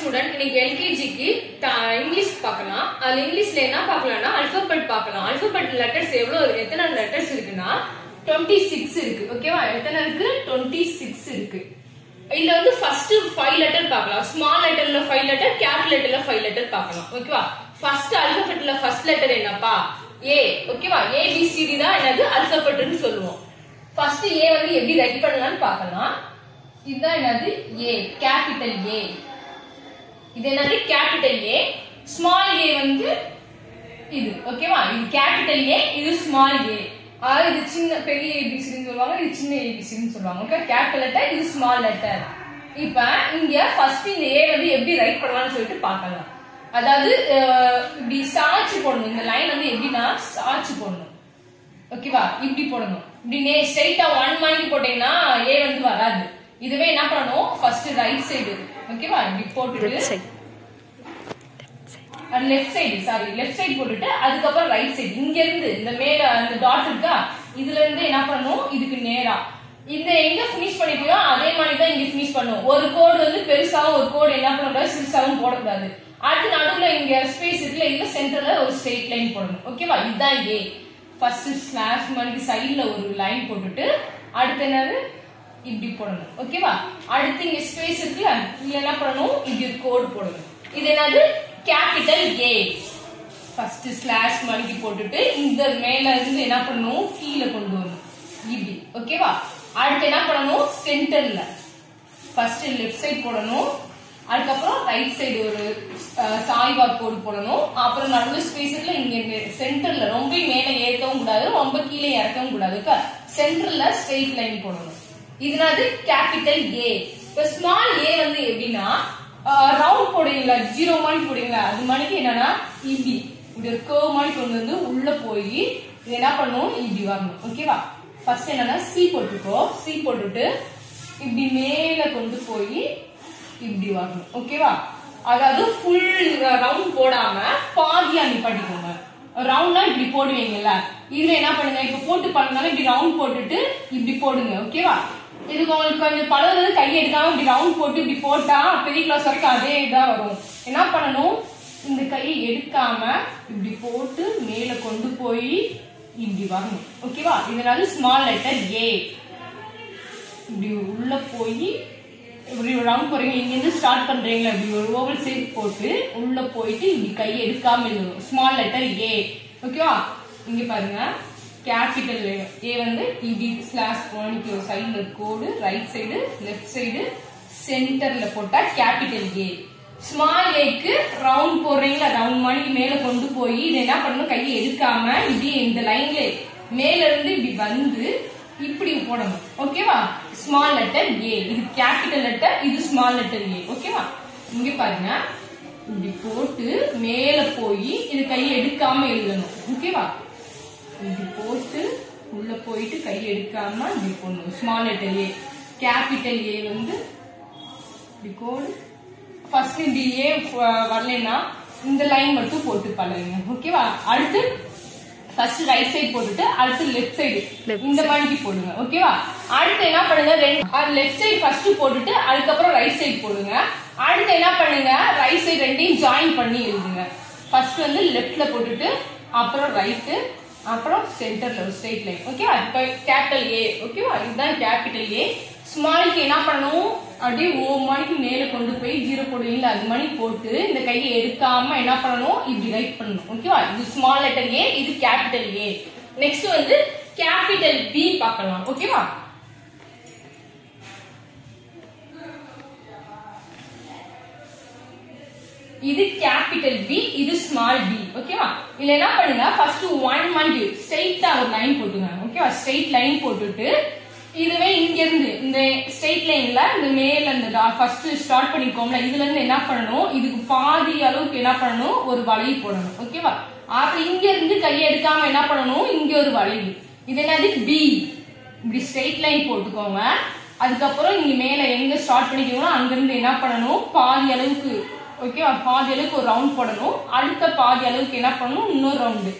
Student இன்னைக்கு எல்கேஜிக்கு English பார்க்கலாம். அது இங்கிலீஷ்ல என்ன பார்க்கலாம்னா அல்பபெட் பார்க்கலாம். அல்பபெட் லெட்டர்ஸ் எவ்வளவு எத்தனை லெட்டர்ஸ் இருக்குன்னா 26 இருக்கு. ஓகேவா? எத்தனை இருக்கு? 26 இருக்கு. இதுல வந்து ஃபர்ஸ்ட் 5 லெட்டர் பார்க்கலாம். ஸ்மால் லெட்டர்ல 5 லெட்டர், கேபிட்டல் லெட்டர்ல 5 லெட்டர் பார்க்கலாம். ஓகேவா? ஃபர்ஸ்ட் அல்பபெட்ல ஃபர்ஸ்ட் லெட்டர் என்னப்பா? ஏ. ஓகேவா? ஏபிசிடி தான் என்னது அல்பபெட்னு சொல்லுவோம். ஃபர்ஸ்ட் ஏ வந்து எப்படி ரைட் பண்ணலாம்னு பார்க்கலாம். இதுதான் என்னது? ஏ, கேபிட்டல் ஏ. இது என்னது? Capital A. ஸ்மால் ஏ வந்து இது. ஓகேவா? இது கேபிட்டல் ஏ, இது ஸ்மால் ஏ. இது சின்ன பெரிய ஏபிசின்னு சொல்லுவாங்க, இது சின்ன ஏபிசின்னு சொல்லுவாங்க. ஓகே, கேபிட்டல் லெட்டர், இது ஸ்மால் லெட்டர். இப்ப இங்க ஃபர்ஸ்ட் இந்த ஏ வந்து எப்படி ரைட் பண்ணலாம்னு சொல்லிட்டு பார்க்கலாம். அதாவது இப்படி சாட்சி போடணும். இந்த லைன் வந்து எப்படின்னா சாட்சி போடணும். ஓகேவா? இப்படி போடணும். இப்படி ஸ்ட்ரைட்டா 1 மாதிரி போட்டீங்கன்னா ஏ வந்து வராது. இதுவே என்ன பண்ணணும்? First right side. ஓகேவா? இப்படி போட்டுட்டு left side, sorry left side போட்டுட்டு அதுக்கப்புறம் ரைட் சைடு. இங்க இருந்து இந்த மேல அந்த டாட் இருக்கா, இதுல இருந்து என்ன பண்ணணும்? இதுக்கு நேரா இந்த எங்க பினிஷ் பண்ணிட்டியோ அதே மாதிரி தான் இங்க பினிஷ் பண்ணும். ஒரு கோடு வந்து பெருசாவும் ஒரு கோடு என்ன பண்ணக்கூடாது, சிறுசாவும் போடக்கூடாது. அடுத்து நடுவுல இங்க ஸ்பேஸ் இருக்குல்ல, இதுல சென்டர்ல ஒரு ஸ்ட்ரெயிட் லைன் போடணும். ஓகேவா? இதுதான் ஏ. ஃபர்ஸ்ட் ஸ்லாஷ் மாதிரி சைடுல ஒரு லைன் போட்டுட்டு அடுத்து என்னது இப்படி போடணும். ஓகேவா? அடுத்து இங்க ஸ்பேஸ் இருக்குல்ல, இதுல என்ன பண்ணணும்? இப்படி ஒரு கோடு போடணும். இது என்னது? Capital A. ஃபர்ஸ்ட் ஸ்லாஷ் மாதிரி போட்டுட்டு இந்த மேல இருந்து என்ன பண்ணணும்? கீழே கொண்டு வரணும் இப்படி. ஓகேவா? அடுத்து என்ன பண்ணணும்? சென்டர்ல ஃபர்ஸ்ட் லெஃப்ட் சைடு போடணும். அதுக்கப்புறம் ரைட் சைடு ஒரு சாய்வா கோடு போடணும். அப்புறம் நடுவில் ஸ்பேஸ்ல இங்க சென்டர்ல ரொம்ப மேல ஏற்கவும் கூடாது, ரொம்ப கீழே இறக்கவும் கூடாது. சென்டர்ல ஸ்ட்ரெயிட் லைன் போடணும். இதுனாது கேபிட்டல் ஏ. இப்ப ஸ்மால் ஏ வந்து எப்படின்னா ரவுண்ட் போடுவீங்களா, 0 மாதிரி போடுவீங்களா, அது மாதிரி என்னன்னா இப்படி இப்படி ஒரு கர்வ் மாதிரி கொண்டு வந்து உள்ள போய் இது என்ன பண்ணணும்? இப்படி வரணும். ஓகேவா? ஃபர்ஸ்ட் என்னன்னா சி போட்டுக்கோ. சி போட்டுட்டு இப்படி மேல கொண்டு போய் இப்படி வரணும். ஓகேவா? அதாவது ஃபுல் ரவுண்ட் போடாம பாதியா நிப்பாட்டிக்கோங்க. ரவுண்ட்னா இப்படி போடுவீங்கல்ல, இதுல என்ன பண்ணுங்க? இப்ப போட்டு பண்ணாலும் இப்படி ரவுண்ட் போட்டுட்டு இப்படி போடுங்க. ஓகேவா? இதுக்கு உங்களுக்கு கொஞ்சம் பழகுறது கை எடுக்காம இப்படி ரவுண்ட் போட்டு இப்படி போட்டா பெரிய கிளாஸ் வரைக்கும் அதே இதான் வரும். என்ன பண்ணணும்? இந்த கையை எடுக்காம இப்படி போட்டு மேல கொண்டு போய் இப்படி வரணும். ஓகேவா? இதனால ஸ்மால் லெட்டர் ஏ. இப்படி உள்ள போய் இப்படி ரவுண்ட் போறீங்க, இங்க இருந்து ஸ்டார்ட் பண்றீங்களா, இப்படி ஒரு ஓவல் ஷேப் போட்டு உள்ள போயிட்டு இப்படி கையை எடுக்காம எழுதணும். ஸ்மால் லெட்டர் ஏ. ஓகேவா? இங்க பாருங்க, கேபிட்டல் ஏ வந்து இப்படி ஸ்லாஷ் போனிக்கு ஒரு சைடுல கோடு, ரைட் சைடு லெஃப்ட் சைடு சென்டர்ல போட்டா கேபிட்டல் ஏ. ஸ்மால் ஏக்கு ரவுண்ட் போடுறீங்களா, ரவுண்ட் மாதிரி மேல கொண்டு போய் இது என்ன பண்ணணும்? கையை எடுக்காம இப்படி இந்த லைன்ல மேல இருந்து இப்படி வந்து இப்படி போடணும். ஓகேவா? ஸ்மால் லெட்டர் ஏ. இது கேபிட்டல் லெட்டர், இது ஸ்மால் லெட்டர் ஏ. ஓகேவா? இங்க பாருங்க, இப்படி போட்டு மேல போய் இது கையை எடுக்காம எழுதணும். ஓகேவா? இப்படி போட்டு உள்ள போயிட்டு கை எடுக்காம இப்படி போடணும். Small letter A. Capital A வந்து இப்படி கோடு. ஃபர்ஸ்ட் இப்படி ஏ வரலன்னா இந்த லைன் மட்டும் போட்டு பழகுங்க. ஓகேவா? அடுத்து ஃபர்ஸ்ட் ரைட் சைடு போட்டுட்டு அடுத்து லெஃப்ட் சைடு இந்த மாதிரி போடுங்க. ஓகேவா? அடுத்து என்ன பண்ணுங்க? லெஃப்ட் சைடு ஃபர்ஸ்ட் போட்டுட்டு அதுக்கப்புறம் ரைட் சைடு போடுங்க. அடுத்து என்ன பண்ணுங்க? ரைட் சைடு ரெண்டையும் ஜாயின் பண்ணி எழுதுங்க. ஃபர்ஸ்ட் வந்து லெஃப்ட்ல போட்டுட்டு அப்புறம் ரைட்டு, அப்புறம் சென்டர்ல ஒரு ஸ்ட்ரெயிட் லைன். ஓகேவா? இப்ப கேபிட்டல் ஏ. ஓகேவா? இதுதான் கேபிட்டல் ஏ. ஸ்மாலுக்கு என்ன பண்ணணும்? அப்படியே ஓ மணிக்கு மேல கொண்டு போய் 0 போடுவீங்களா, அது மணி போட்டு இந்த கையை எடுக்காம என்ன பண்ணணும்? இப்படி ரைட் பண்ணணும். ஓகேவா? இது ஸ்மால் லெட்டர் ஏ, இது கேபிட்டல் ஏ. நெக்ஸ்ட் வந்து கேபிட்டல் பி பார்க்கலாம். ஓகேவா? இது கேபிட்டல் பி, இது ஸ்மால் பி. ஓகேவா? இல்ல என்ன பண்ணுங்க? ஃபர்ஸ்ட் 1 மாதிரி ஸ்ட்ரெயிட்டா ஒரு லைன் போட்டுங்க. ஓகேவா? ஸ்ட்ரெயிட் லைன் போட்டுட்டு இதுவே இங்க இருந்து இந்த ஸ்ட்ரெயிட் லைன்ல இந்த மேல இந்த ஃபர்ஸ்ட் ஸ்டார்ட் பண்ணிருக்கோம்ல, இதுல இருந்து என்ன பண்ணணும்? இதுக்கு பாதி அளவுக்கு என்ன பண்ணணும்? ஒரு வளைவு போடணும். ஓகேவா? அப்புறம் இங்க இருந்து கையை எடுக்காம என்ன பண்ணணும்? இங்க ஒரு வளைவு. இது என்னது? பி. இப்படி ஸ்ட்ரெயிட் லைன் போட்டுக்கோங்க. அதுக்கப்புறம் இங்க மேல எங்க ஸ்டார்ட் பண்ணிக்கோங்களோ அங்க இருந்து என்ன பண்ணணும்? பாதி அளவுக்கு. ஓகேவா? பாதி அளவுக்கு ஒரு ரவுண்ட் போடணும். அடுத்த பாதி அளவுக்கு என்ன பண்ணணும்? இன்னொரு ரவுண்டு.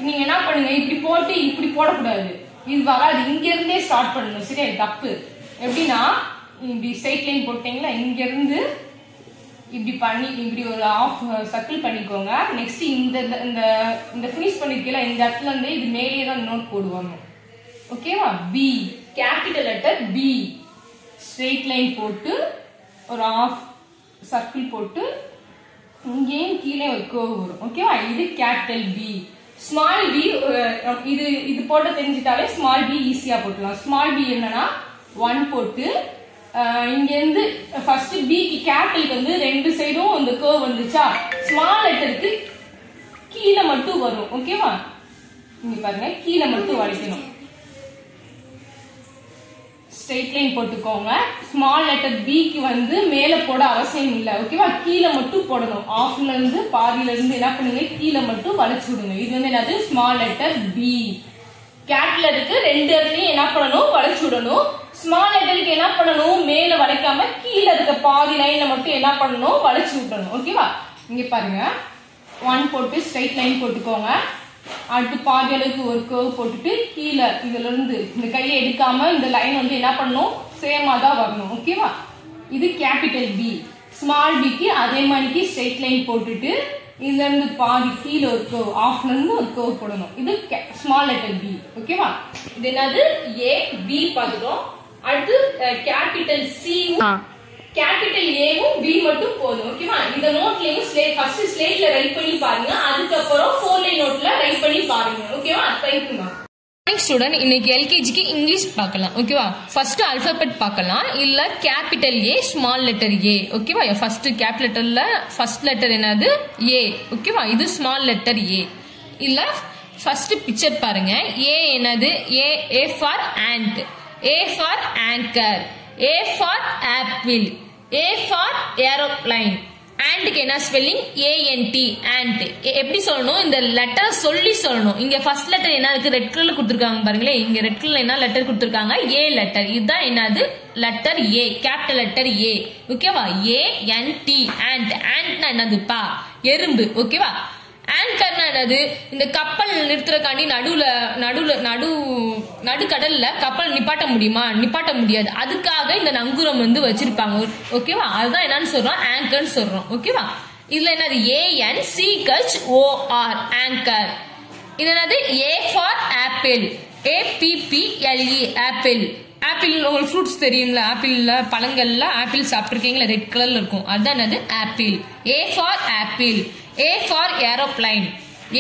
நீங்க என்ன பண்ணுங்க? இப்படி போட்டு இப்படி போடக்கூடாது, இது வராது. இங்க இருந்தே ஸ்டார்ட் பண்ணணும். சரியா? தப்பு. எப்படின்னா இப்படி ஸ்ட்ரெயிட் லைன் போட்டீங்களா, இங்க இருந்து இப்படி பண்ணி இப்படி ஒரு ஆஃப் சர்க்கிள் பண்ணிக்கோங்க. நெக்ஸ்ட் இந்த ஃபினிஷ் பண்ணிருக்கல இந்த இடத்துல இருந்து இது மேலேயே தான் நோட் போடுவாங்க. ஓகேவா? B capital letter B straight line போட்டு ஒரு ஆஃப் சர்க்கிள் போட்டு இங்கேயும் கீழே ஒரு கர்வ் வரும். ஓகேவா? இது கேபிட்டல் பி. ஸ்மால் பி இது போட்டு தெரிஞ்சிட்டாலே ஸ்மால் பி ஈஸியா போட்டுலாம். ஸ்மால் பி என்னன்னா 1 போட்டு இங்க இருந்து ஃபர்ஸ்ட் பிக்கு கேபிட்டலுக்கு வந்து ரெண்டு சைடும் இந்த கர்வ் வந்துச்சா, ஸ்மால் லெட்டருக்கு கீழே மட்டும் வரும். ஓகேவா? இங்க பாருங்க, கீழே மட்டும் வளைக்கணும். ஸ்ட்ரெயிட் லைன் போட்டுக்கோங்க. ஸ்மால் லெட்டர் பிக்கு வந்து மேல போட அவசியம் இல்லை. ஓகேவா? கீழே மட்டும் போடணும். ஆஃப்ல இருந்து பாதியில இருந்து என்ன பண்ணுங்க, கீழே மட்டும் வளைச்சு விடுங்க. இது வந்து என்னது, ஸ்மால் லெட்டர் பி. கேபிட்டலுக்கு ரெண்டு இடத்துலயும் என்ன பண்ணணும், வளைச்சு விடணும். ஸ்மால் லெட்டருக்கு என்ன பண்ணணும், மேல வளைக்காம கீழே இருக்க பாதி லைன்ல மட்டும் என்ன பண்ணணும், வளைச்சு விடணும். ஓகேவா? இங்க பாருங்க, 1 போட்டு ஸ்ட்ரெயிட் லைன் போட்டுக்கோங்க. அடுத்து பாதி அளவுக்கு ஒரு கர்வ் போட்டுட்டு கீழே இதுல இருந்து இந்த கையை எடுக்காம இந்த லைன் வந்து என்ன பண்ணணும், சேமா தான் வரணும். ஓகேவா? இது கேபிட்டல் பி. ஸ்மால் பிக்கு அதே மாதிரி ஸ்ட்ரெயிட் லைன் போட்டுட்டு இதுல இருந்து பாதி கீழே ஒரு கர்வ், ஆஃப்ல இருந்து ஒரு கர்வ் போடணும். இது ஸ்மால் லெட்டர் பி. ஓகேவா? இது என்னது, ஏ பி பார்த்துட்டோம். அடுத்து கேபிட்டல் சி, கேபிட்டல் ஏவும் பி மட்டும் போதும். ஓகேவா? இந்த நோட்லயும் ஃபர்ஸ்ட் ஸ்லேட்ல ரைட் பண்ணி பாருங்க, அதுக்கப்புறம் 4 லைன் நோட்ல ரைட் பண்ணி பாருங்க. ஓகேவா? ரைட்டுமா ஸ்டூடெண்ட், இன்னைக்கு எல்கேஜிக்கு இங்கிலீஷ் பார்க்கலாம். ஓகேவா? ஃபர்ஸ்ட் அல்பபெட் பார்க்கலாம், இல்ல கேபிட்டல் ஏ ஸ்மால் லெட்டர் ஏ. ஓகேவா? ஃபர்ஸ்ட் கேபிட்டல்ல ஃபர்ஸ்ட் லெட்டர் என்னது, ஏ. ஓகேவா? இது ஸ்மால் லெட்டர் ஏ. இல்ல ஃபர்ஸ்ட் பிக்சர் பாருங்க, ஏ என்னது, A for and, A for anchor, A for apple, A for aeroplane. ஆண்ட்க்கு என்ன ஸ்பெல்லிங், ANT, ant. எப்படி சொல்லணும், இந்த லெட்டர் சொல்லி சொல்லணும். இங்க ஃபர்ஸ்ட் லெட்டர் என்ன இருக்கு, ரெட் கலர்ல கொடுத்திருக்காங்க பாருங்களேன். இங்க ரெட் கலர்ல என்ன லெட்டர் கொடுத்திருக்காங்க, A லெட்டர். இதுதான் என்னது, letter A, capital letter A. ஓகேவா? ANT, ant. ஆண்ட்னா என்னதுப்பா, எறும்பு. ஓகேவா? ஆங்கர்னா என்னது, இந்த கப்பல் நிறுத்துறக்காண்டி நடுக்கடல்ல கப்பல் நிப்பாட்ட முடியுமா, நிப்பாட்ட முடியாது. அதுக்காக இந்த நங்கூரம் வந்து வச்சிருப்பாங்க. ஓகேவா? அதுதான் என்னன்னு சொல்றோம், ஆங்கர்னு சொல்றோம். ஓகேவா? இதுல என்னது, ANCHOR, ஆங்கர். இது என்னது, A for apple, APPLE, apple. Apple உங்களுக்கு ஃப்ரூட்ஸ் தெரியுங்களா, ஆப்பிள்ல பழங்கள்ல ஆப்பிள் சாப்பிட்டுருக்கீங்களா, ரெட் கலர்ல இருக்கும், அதுதான் என்னது, apple. A for apple. A for aeroplane,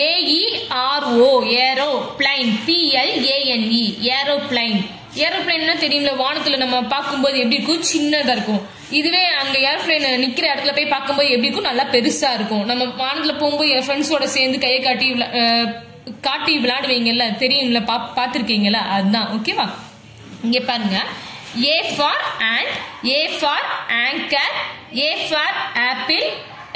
AERO, aeroplane, PLANE, aeroplane. ஏரோப்ளைன்னா தெரியும்ல, வானத்துல நம்ம பார்க்கும்போது எப்படி இருக்கும், சின்னதா இருக்கும். இதுவே அங்க ஏரோப்ளைன் நிக்கிற இடத்துல போய் பார்க்கும்போது எப்படி இருக்கும், நல்லா பெருசா இருக்கும். நம்ம வானத்துல போகும்போது என் ஃப்ரெண்ட்ஸோட சேர்ந்து கையை காட்டி விளையாடுவீங்கல்ல, தெரியும்ல, பார்த்திருக்கீங்களா, அதுதான். ஓகேவா? இங்க பாருங்க, A for ant, A for anchor, A for apple,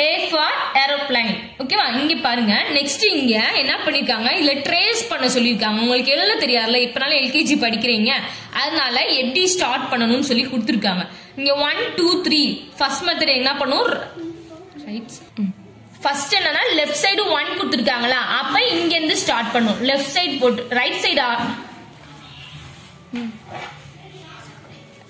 A for aeroplane. ஓகேவா? இங்க பாருங்க, நெக்ஸ்ட் இங்க என்ன பண்ணிருக்காங்க, இதுல ட்ரேஸ் பண்ண சொல்லிருக்காங்க. உங்களுக்கு எல்லாம் தெரியாதுல, இப்பனால எல்கேஜி படிக்கிறீங்க, அதனால எப்படி ஸ்டார்ட் பண்ணணும்னு சொல்லி கொடுத்துருக்காங்க. இங்க 1 2 3 ஃபர்ஸ்ட் மெத்தட் என்ன பண்ணும், ஃபர்ஸ்ட் என்னன்னா லெஃப்ட் சைடு 1 கொடுத்துருக்காங்களா, அப்ப இங்க இருந்து ஸ்டார்ட் பண்ணும். லெஃப்ட் சைடு போட்டு right side,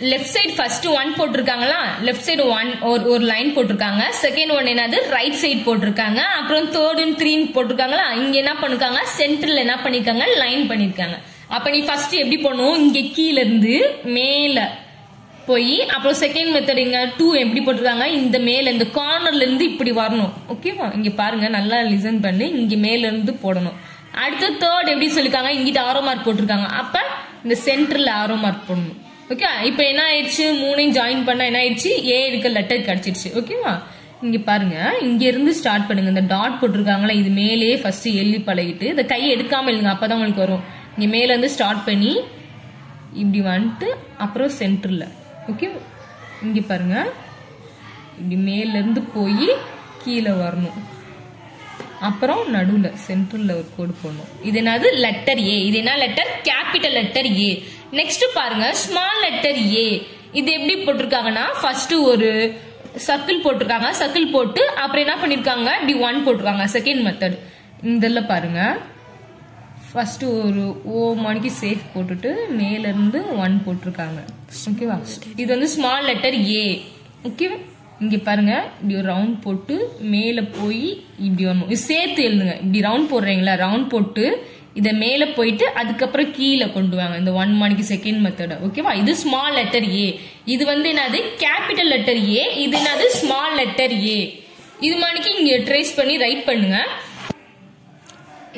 left side first 1 போட்டிருக்காங்களா, லெஃப்ட் சைடு 1 ஒரு லைன் போட்டிருக்காங்க. செகண்ட் ஒன் என்னது, ரைட் சைடு போட்டிருக்காங்க. அப்புறம் தேர்ட் 3 போட்டிருக்காங்களா, இங்க என்ன பண்ணிருக்காங்க, சென்டர்ல என்ன பண்ணிருக்காங்க, லைன் பண்ணிருக்காங்க. அப்ப நீ ஃபர்ஸ்ட் எப்படி பண்ணும், இங்க கீழ இருந்து மேல போய், அப்புறம் செகண்ட் மெத்தட் இங்க 2 எப்படி போட்டிருக்காங்க, இந்த மேல இந்த கார்னர்ல இருந்து இப்படி வரணும். ஓகேவா? இங்க பாருங்க, நல்லா லிசன் பண்ணி இங்க மேல இருந்து போடணும். அடுத்து தேர்ட் எப்படி சொல்லிருக்காங்க, இங்கிட்ட ஆரோ மார்க் போட்டிருக்காங்க, அப்ப இந்த சென்டர்ல ஆரோ மார்க் போடணும். ஓகே, இப்போ என்ன ஆயிடுச்சு, 3 ஜாயின் பண்ணா என்ன ஆயிடுச்சு, ஏ இருக்க லெட்டர் கிடைச்சிருச்சு. ஓகேவா? இங்க பாருங்க, இங்க இருந்து ஸ்டார்ட் பண்ணுங்க. இந்த டாட் போட்டிருக்காங்களா, இது மேலே ஃபர்ஸ்ட் எழுதி பழகிட்டு இந்த கையை எடுக்காம எழுதுங்க, அப்பதான் உங்களுக்கு வரும். இங்க மேல இருந்து ஸ்டார்ட் பண்ணி இப்படி வந்துட்டு அப்புறம் சென்டர்ல. ஓகே, இங்க பாருங்க, இப்படி மேல இருந்து போய் கீழே வரணும், அப்புறம் நடுவுல சென்டர்ல ஒரு கோடு போடணும். இது என்னது, லெட்டர் ஏ. இது என்ன லெட்டர், கேபிட்டல் லெட்டர் ஏ. நெக்ஸ்ட் பாருங்க, ஸ்மால் லெட்டர் ஏ. இது எப்படி போட்டிருக்காங்கன்னா, ஃபர்ஸ்ட் ஒரு சர்க்கிள் போட்டிருக்காங்க, சர்க்கிள் போட்டு அப்புறம் என்ன பண்ணிருக்காங்க, இப்படி 1 போட்டிருக்காங்க. செகண்ட் மெத்தட் இதெல்ல பாருங்க, ஃபர்ஸ்ட் ஒரு ஓ மணிக்கு சேஃப் போட்டுட்டு மேல இருந்து 1 போட்டிருக்காங்க. ஓகேவா? இது வந்து ஸ்மால் லெட்டர் ஏ. ஓகே, இங்க பாருங்க இப்படி ஒரு ரவுண்ட் போட்டு மேல போய் இப்படி வரணும். இது சேர்த்து எழுதுங்க. இப்படி ரவுண்ட் போடுறீங்களா, ரவுண்ட் போட்டு இத மேல போயிட்டு அதுக்கப்புறம் கீழே கொண்டு வாங்க. இந்த 1 மணிக்கு செகண்ட் மெத்தட். ஓகேவா? இது ஸ்மால் லெட்டர் ஏ. இது வந்து என்னது கேபிட்டல் லெட்டர் ஏ. இது என்னது ஸ்மால் லெட்டர் ஏ. இது மணிக்கு இங்க ட்ரேஸ் பண்ணி ரைட் பண்ணுங்க.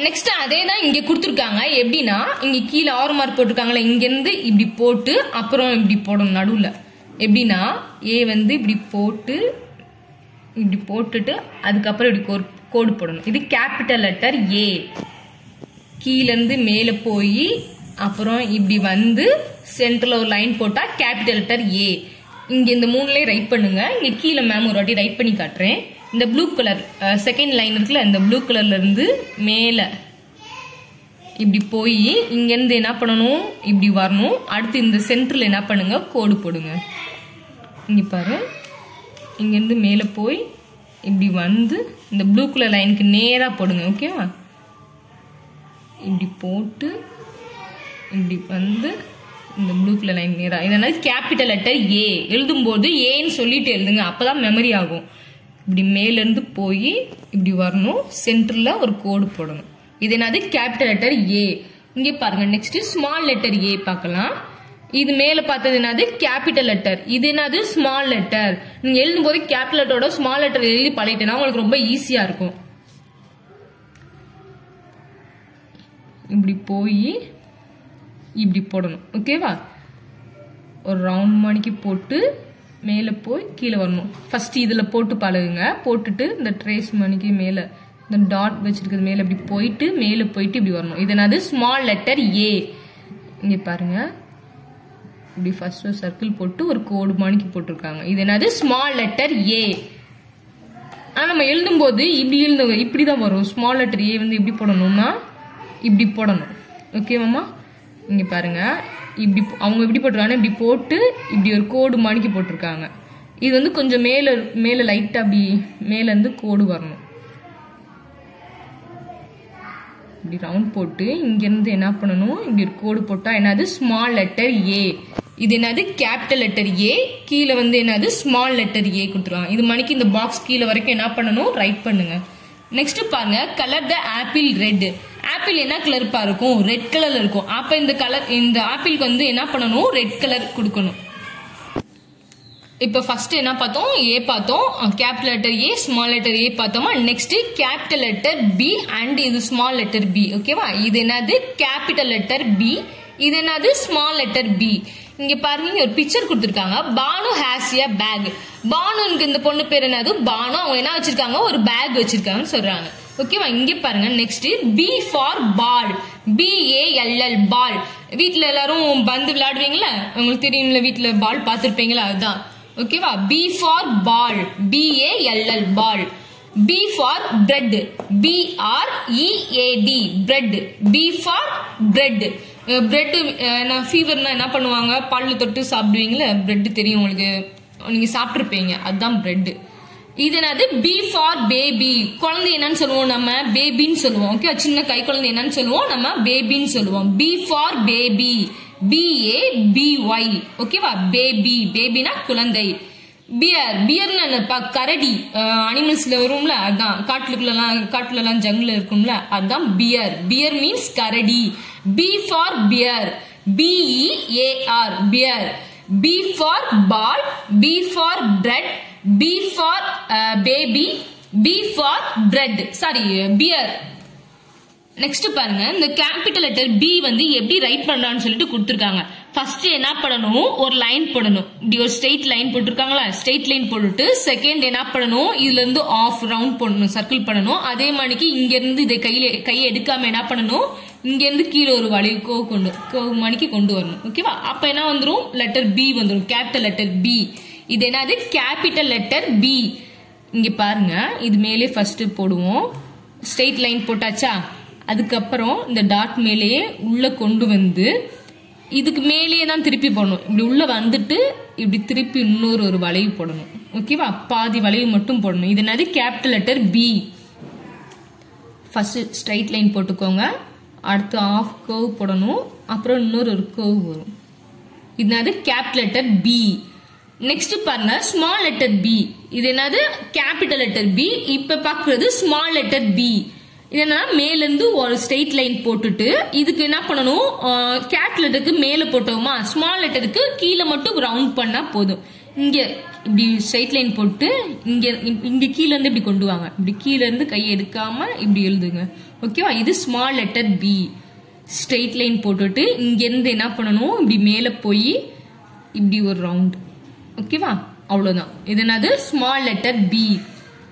நெக்ஸ்ட் அதே தான் இங்க கொடுத்துருக்காங்க. எப்படின்னா இங்க கீழே ஆறு மார்க் போட்டிருக்காங்களா, இங்க இருந்து இப்படி போட்டு அப்புறம் இப்படி போடணும் நடுவுல. எப்படின்னா ஏ வந்து இப்படி போட்டு இப்படி போட்டுட்டு அதுக்கப்புறம் இப்படி கோடு போடணும். இது கேபிட்டல் லெட்டர் ஏ. கீழ இருந்து மேல போய் அப்புறம் இப்படி வந்து சென்டர்ல ஒரு லைன் போட்டா கேபிட்டல் லெட்டர் ஏ. இங்க இந்த 3லயே ரைட் பண்ணுங்க. இங்க கீழே மேம் ஒரு வாட்டி ரைட் பண்ணி காட்டுறேன். இந்த ப்ளூ கலர் செகண்ட் லைன் இருக்குல்ல, இந்த ப்ளூ கலர்ல இருந்து மேல இப்படி போய் இங்க இருந்து என்ன பண்ணணும், இப்படி வரணும். அடுத்து இந்த சென்டர்ல என்ன பண்ணுங்க, கோடு போடுங்க. இங்க பாரு, இங்க இருந்து மேல போய் இப்படி வந்து இந்த ப்ளூ கலர் லைனுக்கு நேரா போடுங்க. ஓகேவா? இப்படி போட்டு இப்படி வந்து இந்த ப்ளூ கலர் லைன் நேரா. இதனால கேபிட்டல் லெட்டர் ஏ. எழுதும் போது ஏன்னு சொல்லிட்டு எழுதுங்க, அப்பதான் மெமரி ஆகும். இப்படி மேல இருந்து போய் இப்படி வரணும், சென்டர்ல ஒரு கோடு போடணும். இது என்னது கேபிட்டல் லெட்டர் ஏ. இங்க பாருங்க. நெக்ஸ்ட் ஸ்மால் லெட்டர் ஏ பார்க்கலாம். இது மேல பார்த்தது என்னது கேபிட்டல் லெட்டர். இது என்னது ஸ்மால் லெட்டர். நீங்க எழுதும் போது கேபிட்டல் லெட்டரோட ஸ்மால் லெட்டர் எழுதி பழகிட்டேன்னா உங்களுக்கு ரொம்ப ஈஸியா இருக்கும். இப்படி போய் இப்படி போடணும். ஓகேவா? ஒரு ரவுண்ட் மணிக்கு போட்டு மேல போய் கீழே வரணும். ஃபர்ஸ்ட் இதுல போட்டு பழகுங்க. போட்டுட்டு இந்த ட்ரேஸ் மணிக்கு மேல இந்த டாட் வச்சிருக்கிறது மேல இப்படி போயிட்டு மேல போயிட்டு இப்படி வரணும். இது என்னது ஸ்மால் லெட்டர் ஏ. இங்க பாருங்க, இப்படி ஃபர்ஸ்ட் ஒரு சர்க்கிள் போட்டு ஒரு கோடு மணிக்கு போட்டிருக்காங்க. இது என்னது ஸ்மால் லெட்டர் ஏ. ஆனா நம்ம எழுதும் போது இப்படி எழுதுங்க, இப்படிதான் வரும். ஸ்மால் லெட்டர் ஏ வந்து எப்படி போடணும்னா இப்படி போடணும். ஓகேவாமா? இங்க பாருங்க, இப்படி அவங்க எப்படி போட்டிருக்காங்க, இப்படி போட்டு இப்படி ஒரு கோடு மணிக்கு போட்டிருக்காங்க. இது வந்து கொஞ்சம் மேல மேல லைட்டா அப்படி மேல இருந்து கோடு வரணும். இப்படி ரவுண்ட் போட்டு இங்க இருந்து என்ன பண்ணணும், இப்படி ஒரு கோடு போட்டா என்னது ஸ்மால் லெட்டர் ஏ. இது என்னது கேபிட்டல் லெட்டர் ஏ. கீழே வந்து என்னது ஸ்மால் லெட்டர் ஏ கொடுத்துருவாங்க. இது மணிக்கு இந்த பாக்ஸ் கீழே வரைக்கும் என்ன பண்ணணும், ரைட் பண்ணுங்க. நெக்ஸ்ட் பாருங்க, கலர் த ஆப்பிள் ரெட். ஆப்பிள் என்ன கலர் இருக்கும், ரெட் கலர்ல இருக்கும். அப்ப இந்த கலர் இந்த ஆப்பிளுக்கு வந்து என்ன பண்ணணும், ரெட் கலர் கொடுக்கணும். இப்ப ஃபர்ஸ்ட் என்ன பார்த்தோம், ஏ பார்த்தோம். Capital letter A, small letter A பார்த்தோமா. Next capital letter B and இது ஸ்மால் லெட்டர் பி. ஓகேவா? இது என்னது கேபிட்டல் லெட்டர் பி. இது என்னது ஸ்மால் லெட்டர் பி. இங்க பாருங்க, ஒரு பிக்சர் கொடுத்திருக்காங்க. Banu has a bag. பானுக்கு இந்த பொண்ணு பேர் என்னது, பானு. அவங்க என்ன வச்சிருக்காங்க, ஒரு பேக் வச்சிருக்காங்கன்னு சொல்றாங்க. ஓகேவா? இங்க பாருங்க. Next B for ball. BALL ball. வீட்டுல எல்லாரும் பந்து விளையாடுவீங்களா, உங்களுக்கு தெரியும்ல, வீட்டுல பால் பார்த்திருப்பீங்களா, அதுதான். ஓகேவா? B for ball, BALL ball. B for bread, BREAD bread. B for bread. Bread ஃபீவர்னா என்ன பண்ணுவாங்க, பல்லு தொட்டு சாப்பிடுவீங்களா, பிரெட் தெரியும் உங்களுக்கு, நீங்க சாப்பிட்டுருப்பீங்க, அதுதான் பிரெட். இது என்னது, பி ஃபார் பேபி. குழந்தை என்னன்னு சொல்லுவோம் நம்ம, பேபின்னு சொல்லுவோம். ஓகே, சின்ன கை குழந்தை என்னன்னு சொல்லுவோம் நம்ம, பேபின்னு சொல்லுவோம். B for baby, BABY. ஓகேவா? பேபி, பேபினா குழந்தை. பியர், பியர்னு என்னப்பா, கரடி. அனிமல்ஸ்ல வரும்ல, அதான். காட்டுல எல்லாம் ஜங்கிள் இருக்கும்ல, அதுதான் பியர். பியர் மீன்ஸ் கரடி. B for bear, BEAR bear. B for ball, B for bread, B for baby, B for bread, sorry bear. Next பாருங்க, இந்த கேபிட்டல் லெட்டர் B வந்து எப்படி ரைட் பண்றான்னு சொல்லிட்டு கொடுத்துருக்காங்க. ஃபர்ஸ்ட் என்ன பண்ணணும், ஒரு லைன் போடணும். இப்படி ஒரு ஸ்ட்ரெயிட் லைன் போட்டிருக்காங்களா, ஸ்ட்ரெயிட் லைன் போட்டுட்டு செகண்ட் என்ன பண்ணணும், இதுல இருந்து ஆஃப் ரவுண்ட் போடணும், சர்க்கிள் பண்ணணும். அதே மாதிரிக்கு இங்க இருந்து இதை கையை எடுக்காம என்ன பண்ணணும், இங்க இருந்து கீழே ஒரு வளைவு கோவு மணிக்கு கொண்டு வரணும். ஓகேவா? அப்ப என்ன வந்துடும், லெட்டர் B வந்துடும், கேபிட்டல் லெட்டர் B. இது என்னது, கேபிட்டல் லெட்டர் B. இங்க பாருங்க, இது மேலே ஃபர்ஸ்ட் போடுவோம். ஸ்ட்ரெயிட் லைன் போட்டாச்சா, அதுக்கப்புறம் இந்த டாட் மேலேயே உள்ள கொண்டு வந்து இதுக்கு மேலேயே தான் திருப்பி போடணும். இப்படி உள்ள வந்துட்டு இப்படி திருப்பி இன்னொரு ஒரு வளைவு போடணும். ஓகேவா? பாதி வளைவு மட்டும் போடணும். இது என்னது, capital letter B. First straight line போட்டுக்கோங்க, அடுத்து ஆஃப் கர்வ் போடணும், அப்புறம் இன்னொரு ஒரு கர்வ் வரும். இது என்னது, கேபிட்டல் லெட்டர் B. நெக்ஸ்ட் பாருங்க ஸ்மால் லெட்டர் பி. இது என்னது கேபிட்டல் லெட்டர் பி. இப்ப பாக்குறது ஸ்மால் லெட்டர் பி. இது என்னன்னா மேல இருந்து ஒரு ஸ்ட்ரெயிட் லைன் போட்டுட்டு இதுக்கு என்ன பண்ணணும், கேப் லெட்டருக்கு மேல போட்டோமா, ஸ்மால் லெட்டருக்கு கீழே மட்டும் ரவுண்ட் பண்ணா போதும். இங்க இப்படி ஸ்ட்ரெயிட் லைன் போட்டு இங்க கீழ இருந்து இப்படி கொண்டு வாங்க. இப்படி கீழ இருந்து கை எடுக்காம இப்படி எழுதுங்க. ஓகேவா? இது small letter B. Straight line போட்டுட்டு இங்க இருந்து என்ன பண்ணணும், இப்படி மேல போய் இப்படி ஒரு ரவுண்ட். ஓகேவா? அவ்வளவுதான். இது என்னது ஸ்மால் லெட்டர் பி.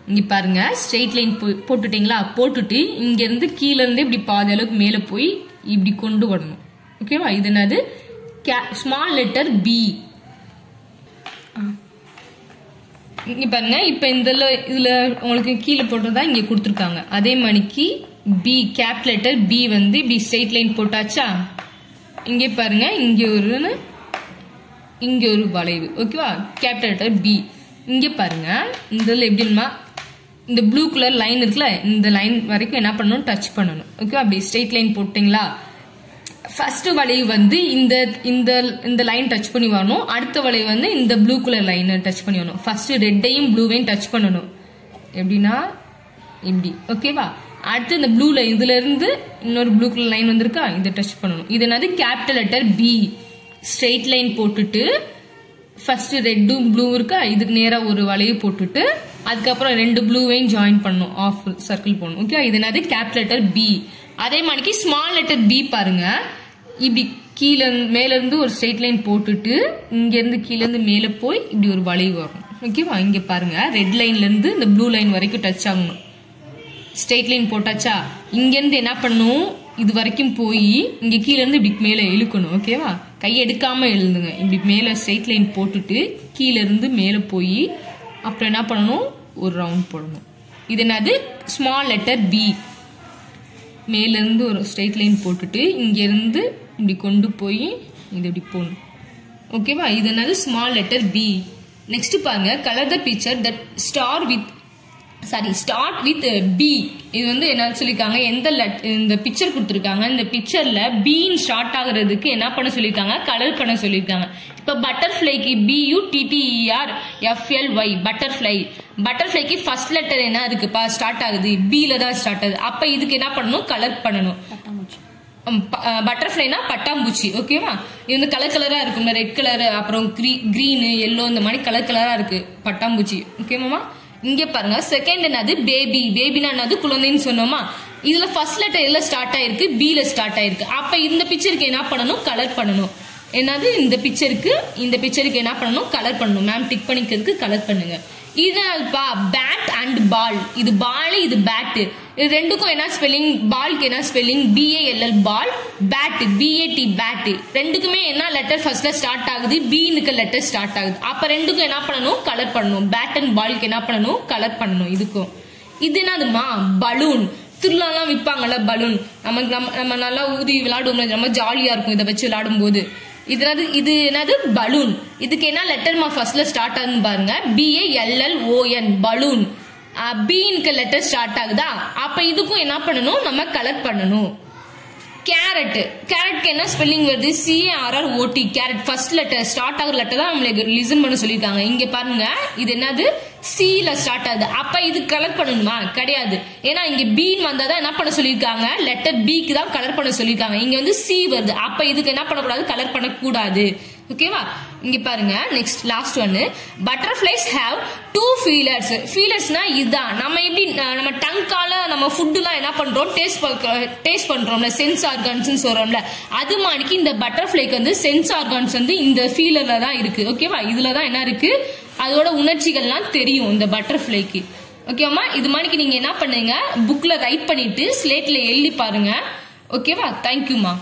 இங்க பாருங்க ஸ்ட்ரெயிட் லைன் போட்டுட்டீங்களா, போட்டுட்டு இங்க இருந்து கீழ இருந்து இப்படி பாதி அளவுக்கு மேல போய் இப்படி கொண்டு வரணும். ஓகேவா? இது என்னது ஸ்மால் லெட்டர் பி. இங்க பாருங்க இப்ப இதுல உங்களுக்கு கீழே போட்டதா இங்க கொடுத்துருக்காங்க. அதே மாதிரிக்கு பி கேப் லெட்டர் பி வந்து இப்படி ஸ்ட்ரெயிட் லைன் போட்டாச்சா, இங்க பாருங்க இங்க ஒரு வளைவு. ஓகேவா? Capital letter B. இங்க பாருங்க இதுல எப்படின்னா இந்த ப்ளூ கலர் லைன் இருக்குல்ல, இந்த லைன் வரைக்கும் என்ன பண்ணணும், டச் பண்ணணும். ஓகே? அப்படி ஸ்ட்ரெயிட் லைன் போட்டீங்களா, ஃபர்ஸ்ட் வளைவு வந்து இந்த லைன் டச் பண்ணி வரணும். அடுத்த வளைவு வந்து இந்த ப்ளூ கலர் லைன் டச் பண்ணி வரணும். ஃபர்ஸ்ட் ரெட்டையும் ப்ளூவையும் டச் பண்ணணும். எப்படின்னா இப்படி. ஓகேவா? அடுத்து இந்த ப்ளூ லைன் இதுல இருந்து இன்னொரு ப்ளூ கலர் லைன் வந்திருக்கா, இதை டச் பண்ணணும். இது என்னது capital letter B. Straight line போட்டுட்டு ஃபர்ஸ்ட் ரெட்டும் ப்ளூ இருக்கா, இதுக்கு நேரா ஒரு வளைவு போட்டுட்டு அதுக்கப்புறம் ரெண்டு ப்ளூவையும் ஜாயின் பண்ணணும், ஆஃப் சர்க்கிள் போடணும். ஓகே? இது என்னது கேபிட்டல் லெட்டர் பி. அதே மாதிரி ஸ்மால் லெட்டர் பி பாருங்க, இப்படி கீழே மேல இருந்து ஒரு ஸ்ட்ரெயிட் லைன் போட்டுட்டு இங்க இருந்து கீழே இருந்து மேல போய் இப்படி ஒரு வளைவு வரும். ஓகேவா? இங்க பாருங்க ரெட் லைன்ல இருந்து இந்த ப்ளூ லைன் வரைக்கும் டச் ஆகணும். ஸ்ட்ரெயிட் லைன் போட்டாச்சா, இங்க இருந்து என்ன பண்ணணும், இது வரைக்கும் போய் இங்க கீழே இருந்து இப்படி மேல இழுக்கணும். ஓகேவா? கை எடுக்காம எழுதுங்க. இப்படி மேல ஸ்ட்ரெயிட் லைன் போட்டுட்டு கீழே இருந்து மேல போய் அப்புறம் என்ன பண்ணணும், ஒரு ரவுண்ட் போடணும். இது என்னது ஸ்மால் லெட்டர் பி. மேல இருந்து ஒரு ஸ்ட்ரெயிட் லைன் போட்டுட்டு இங்க இருந்து இப்படி கொண்டு போய் இது இப்படி போடணும். ஓகேவா? இது என்னது ஸ்மால் லெட்டர் பி. நெக்ஸ்ட் பாருங்க colour the picture that start with B. இது வந்து என்ன சொல்லிருக்காங்க, இந்த பிக்சர் கொடுத்துருக்காங்க. இந்த பிக்சர்ல பீன் ஸ்டார்ட் ஆகுறதுக்கு என்ன பண்ண சொல்லிருக்காங்க, கலர் பண்ண சொல்லிருக்காங்க. இப்ப பட்டர்ஃபிளைக்கு BUTTERFLY பட்டர்ஃபிளைக்கு ஃபர்ஸ்ட் லெட்டர் என்ன இருக்குப்பா, ஸ்டார்ட் ஆகுது பில தான் ஸ்டார்ட் ஆகுது. அப்ப இதுக்கு என்ன பண்ணணும், கலர் பண்ணணும். பட்டர்ஃபிளைனா பட்டாம்பூச்சி. ஓகேவா? இது வந்து கலர் கலரா இருக்கும், ரெட் கலர் அப்புறம் கிரீன் எல்லோ இந்த மாதிரி கலர் கலரா இருக்கு பட்டாம்பூச்சி. ஓகேமாமா? இங்க பாருங்க செகண்ட் என்னது பேபினா என்னது, குழந்தைன்னு சொன்னோமா. இதுல ஃபர்ஸ்ட் லெட்டர் எதுல ஸ்டார்ட் ஆயிருக்கு, பில ஸ்டார்ட் ஆயிருக்கு. அப்ப இந்த பிக்சருக்கு என்ன பண்ணணும், கலர் பண்ணணும். என்னது இந்த பிக்சருக்கு என்ன பண்ணணும், கலர் பண்ணணும். மேம் டிக் பண்ணிக்கிறதுக்கு கலர் பண்ணுங்க. இதுப்பா பேட் அண்ட் பால். இது பால், இது பேட். இது ரெண்டுக்கும் என்ன ஸ்பெல்லிங், பால்க்கு என்ன ஸ்பெல்லிங் BALL பால், பேட் BAT பேட். ரெண்டுக்குமே என்ன லெட்டர் ஃபர்ஸ்ட்ல ஸ்டார்ட் ஆகுது, பீனுக்கு லெட்டர் ஸ்டார்ட் ஆகுது. அப்ப ரெண்டுக்கும் என்ன பண்ணணும், கலர் பண்ணணும். பேட் அண்ட் பால்க்கு என்ன பண்ணணும், கலர் பண்ணணும். இதுக்கும் இது என்னதுமா, பலூன். திருவிழாலாம் விற்பாங்கல்ல பலூன், நம்ம நல்லா ஊதி விளையாடுவோம், ரொம்ப ஜாலியா இருக்கும் இதை வச்சு விளையாடும் போது. இது என்னது பலூன். இதுக்கு என்ன லெட்டர் ஃபர்ஸ்ட்ல ஸ்டார்ட் ஆகுதுன்னு பாருங்க, BALLON பலூன். பீனுக்கு லெட்டர் ஸ்டார்ட் ஆகுதா, அப்ப இதுக்கும் என்ன பண்ணணும், நம்ம கலர் பண்ணணும். கேரட்க்கு என்ன ஸ்பெல்லிங் வருது, CARROT carrot. First letter start ஆகுற லெட்டர் தான் நம்மளுக்கு லிசன் பண்ண சொல்லிருக்காங்க. இங்க பாருங்க இது என்னது, C-ல ஸ்டார்ட் ஆகுது. அப்ப இது கலர் பண்ணணுமா, கிடையாது. ஏன்னா இங்க பீன் வந்தாதான் என்ன பண்ண சொல்லிருக்காங்க, லெட்டர் பிக்கு தான் கலர் பண்ண சொல்லிருக்காங்க. இங்க வந்து C வருது. அப்ப இதுக்கு என்ன பண்ணக்கூடாது, கலர் பண்ணக்கூடாது. ஓகேவா? இங்க பாருங்க நெக்ஸ்ட் லாஸ்ட் ஒன்னு, பட்டர்ஃபிளைஸ் ஹேவ் 2 ஃபீலர்ஸ். ஃபீலர்ஸ்னா இதுதான், நம்ம எப்படி நம்ம டங்கால நம்ம ஃபுட்டுலாம் என்ன பண்றோம், டேஸ்ட் பண்றோம்ல, சென்ஸ் ஆர்கான்ஸ் சொல்றோம்ல, அது மாதிரிக்கு இந்த பட்டர்ஃபிளைக்கு வந்து சென்ஸ் ஆர்கான்ஸ் வந்து இந்த ஃபீலர்ல தான் இருக்கு. ஓகேவா? இதுலதான் என்ன இருக்கு, அதோட உணர்ச்சிகள்லாம் தெரியும் இந்த பட்டர்ஃபிளைக்கு. ஓகேவா? இது மாதிரி நீங்க என்ன பண்ணுங்க, புக்ல ரைட் பண்ணிட்டு ஸ்லேட்ல எழுதி பாருங்க. ஓகேவா? தேங்க்யூமா.